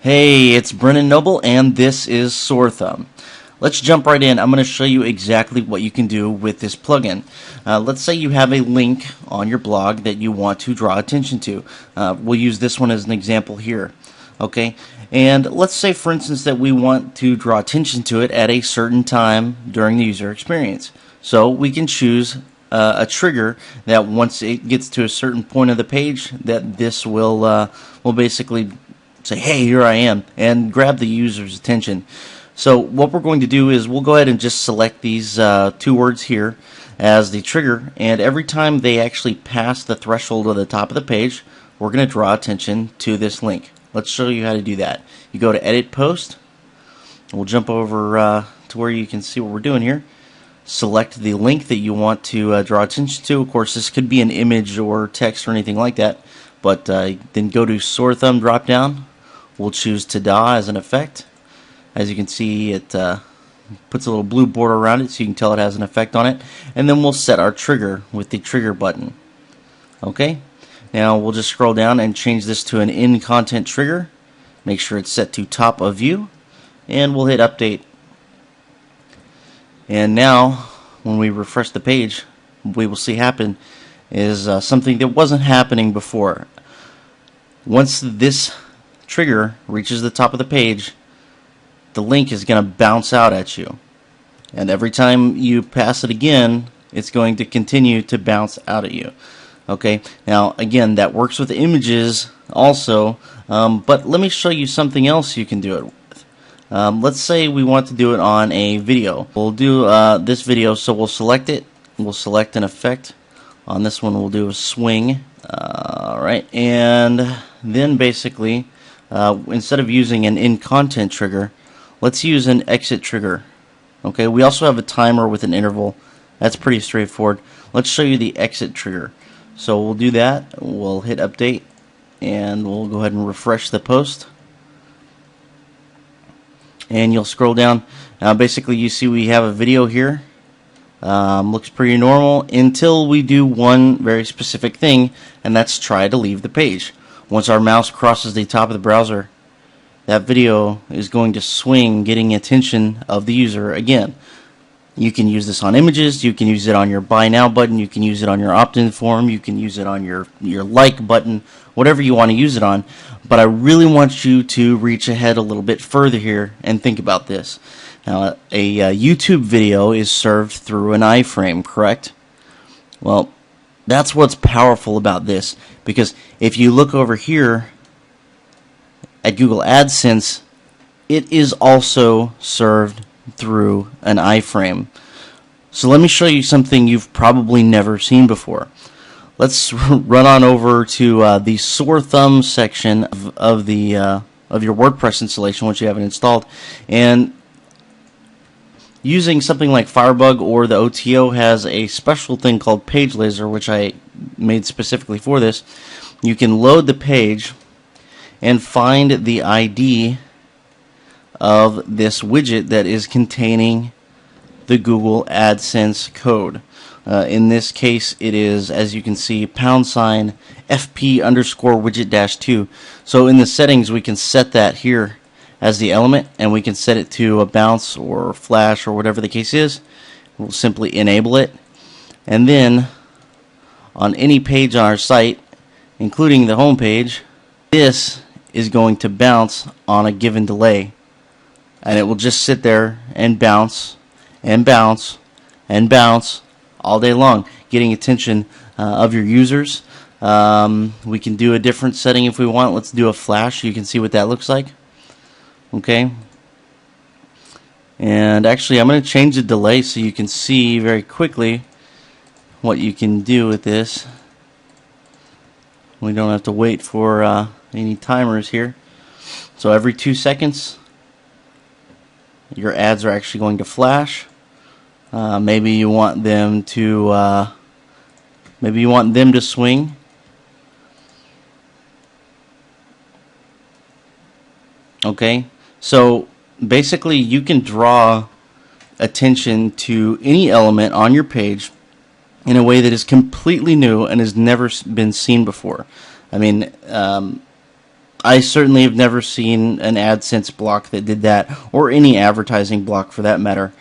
Hey, it's Brennan Noble, and this is SoreThumb. Let's jump right in. I'm going to show you exactly what you can do with this plugin. Let's say you have a link on your blog that you want to draw attention to. We'll use this one as an example here. Okay, and let's say, for instance, that we want to draw attention to it at a certain time during the user experience. So we can choose a trigger that once it gets to a certain point of the page, that this will basically say, hey, here I am, and grab the user's attention. So what we're going to do is we'll go ahead and just select these two words here as the trigger, and every time they actually pass the threshold of the top of the page, we're going to draw attention to this link. Let's show you how to do that. You go to Edit Post. We'll jump over to where you can see what we're doing here. Select the link that you want to draw attention to. Of course, this could be an image or text or anything like that, but then go to SoreThumb drop down. We'll choose Tada as an effect. As you can see, it puts a little blue border around it so you can tell it has an effect on it. And then we'll set our trigger with the trigger button. Okay, now we'll just scroll down and change this to an in-content trigger. Make sure it's set to top of view, and we'll hit update. And now when we refresh the page, what we will see happen is something that wasn't happening before. Once this trigger reaches the top of the page, the link is going to bounce out at you, and every time you pass it again, it's going to continue to bounce out at you. Okay, now again, that works with images also, but let me show you something else you can do it with. Let's say we want to do it on a video. We'll do this video, so we'll select it. We'll select an effect. On this one, we'll do a swing. Alright, and then basically instead of using an in-content trigger, let's use an exit trigger. Okay, we also have a timer with an interval. That's pretty straightforward. Let's show you the exit trigger. So we'll do that. We'll hit update, and we'll go ahead and refresh the post. And you'll scroll down. Basically, you see we have a video here. Looks pretty normal until we do one very specific thing, and that's try to leave the page. Once our mouse crosses the top of the browser, that video is going to swing, getting attention of the user again. You can use this on images, you can use it on your buy now button, you can use it on your opt-in form, you can use it on your like button, whatever you want to use it on. But I really want you to reach ahead a little bit further here and think about this. Now, a YouTube video is served through an iframe, correct? Well, that's what's powerful about this, because if you look over here at Google AdSense, it is also served through an iframe. So let me show you something you've probably never seen before. Let's run on over to the SoreThumb section of your WordPress installation once you have it installed, and using something like Firebug or the OTO has a special thing called Page Laser, which I made specifically for this. You can load the page and find the ID of this widget that is containing the Google AdSense code. In this case, it is, as you can see, #FP_widget-2. So in the settings, we can set that here as the element, and we can set it to a bounce or flash or whatever the case is. We'll simply enable it, and then on any page on our site, including the home page, this is going to bounce on a given delay, and it will just sit there and bounce and bounce and bounce all day long, getting attention of your users. We can do a different setting if we want. Let's do a flash. You can see what that looks like. Okay, and actually I'm going to change the delay so you can see very quickly what you can do with this. We don't have to wait for any timers here. So every 2 seconds your ads are actually going to flash. Maybe you want them to swing. Okay, so basically you can draw attention to any element on your page in a way that is completely new and has never been seen before. I mean, I certainly have never seen an AdSense block that did that, or any advertising block for that matter.